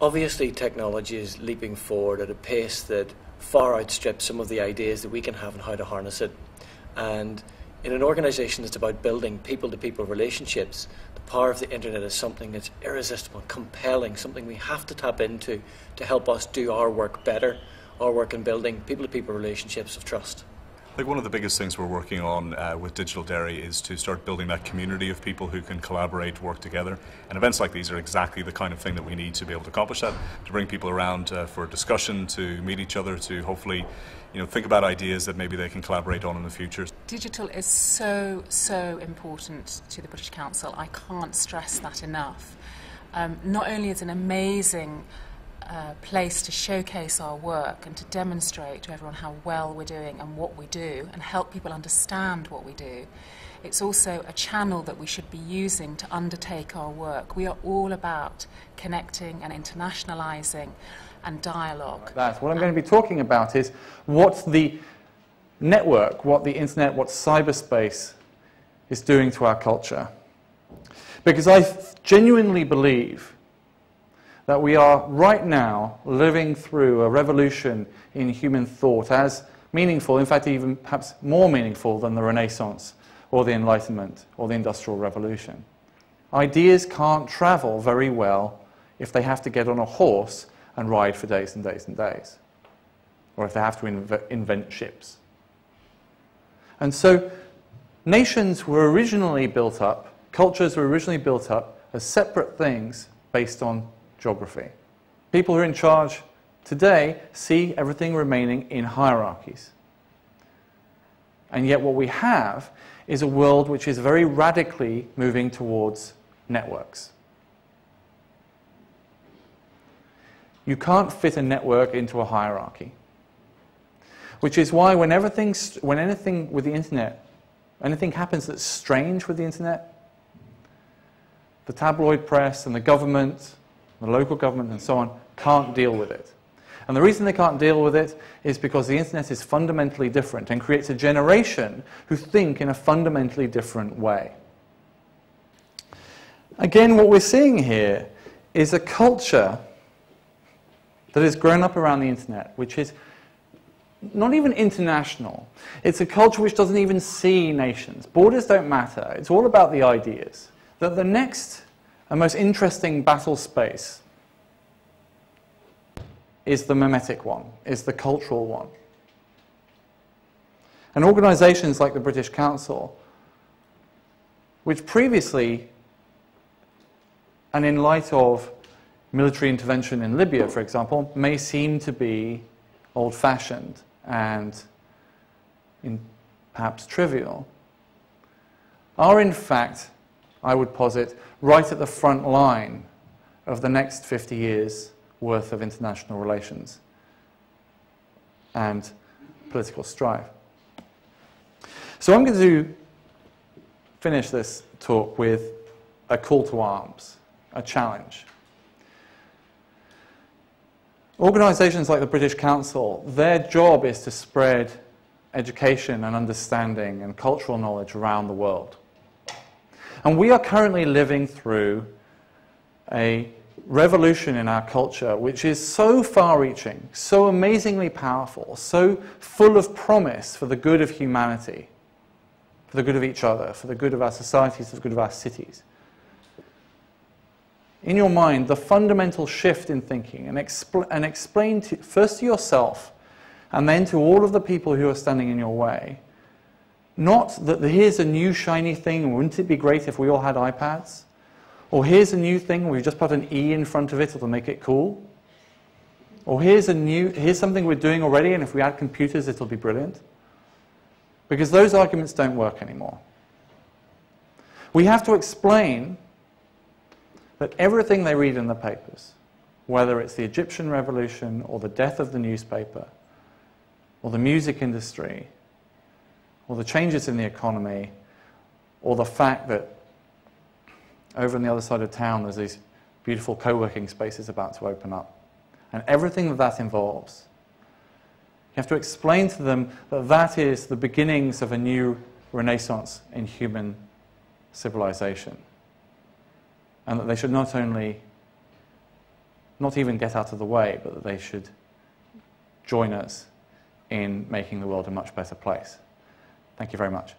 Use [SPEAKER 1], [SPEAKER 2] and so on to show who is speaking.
[SPEAKER 1] Obviously, technology is leaping forward at a pace that far outstrips some of the ideas that we can have on how to harness it. And in an organisation that's about building people-to-people relationships, the power of the internet is something that's irresistible, compelling, something we have to tap into to help us do our work better, our work in building people-to-people relationships of trust.
[SPEAKER 2] I think one of the biggest things we're working on with Digital Dairy is to start building that community of people who can collaborate, work together. And events like these are exactly the kind of thing that we need to be able to accomplish that, to bring people around for discussion, to meet each other, to hopefully think about ideas that maybe they can collaborate on in the future.
[SPEAKER 3] Digital is so, so important to the British Council. I can't stress that enough. Not only is it an amazing place to showcase our work and to demonstrate to everyone how well we're doing and what we do and help people understand what we do, it's also a channel that we should be using to undertake our work. We are all about connecting and internationalising and dialogue.
[SPEAKER 4] What I'm going to be talking about is what the network, what the internet, what cyberspace is doing to our culture. Because I genuinely believe that we are right now living through a revolution in human thought as meaningful, in fact even perhaps more meaningful than the Renaissance or the Enlightenment or the Industrial Revolution. Ideas can't travel very well if they have to get on a horse and ride for days and days and days, or if they have to invent ships. And so nations were originally built up, cultures were originally built up as separate things based on geography. People who are in charge today see everything remaining in hierarchies. And yet what we have is a world which is very radically moving towards networks. You can't fit a network into a hierarchy. Which is why when anything with the internet, anything happens that's strange with the internet, the tabloid press and the government, the local government and so on, can't deal with it. And the reason they can't deal with it is because the internet is fundamentally different and creates a generation who think in a fundamentally different way. Again, what we're seeing here is a culture that has grown up around the internet, which is not even international. It's a culture which doesn't even see nations. Borders don't matter. It's all about the ideas. That the next and most interesting battle space is the mimetic one, is the cultural one. And organisations like the British Council, which previously, and in light of military intervention in Libya, for example, may seem to be old-fashioned and perhaps trivial, are in fact, I would posit, right at the front line of the next 50 years' worth of international relations and political strife. So I'm going to finish this talk with a call to arms, a challenge. Organisations like the British Council, their job is to spread education and understanding and cultural knowledge around the world. And we are currently living through a revolution in our culture which is so far-reaching, so amazingly powerful, so full of promise for the good of humanity, for the good of each other, for the good of our societies, for the good of our cities. In your mind, the fundamental shift in thinking, and explain first to yourself and then to all of the people who are standing in your way, not that here's a new shiny thing, wouldn't it be great if we all had iPads? Or here's a new thing, we just put an E in front of it, it'll make it cool. Or here's something we're doing already, and if we add computers, it'll be brilliant. Because those arguments don't work anymore. We have to explain that everything they read in the papers, whether it's the Egyptian revolution, or the death of the newspaper, or the music industry, or the changes in the economy, or the fact that over on the other side of town there's these beautiful co-working spaces about to open up, and everything that that involves. You have to explain to them that that is the beginnings of a new renaissance in human civilization, and that they should not only not even get out of the way, but that they should join us in making the world a much better place. Thank you very much.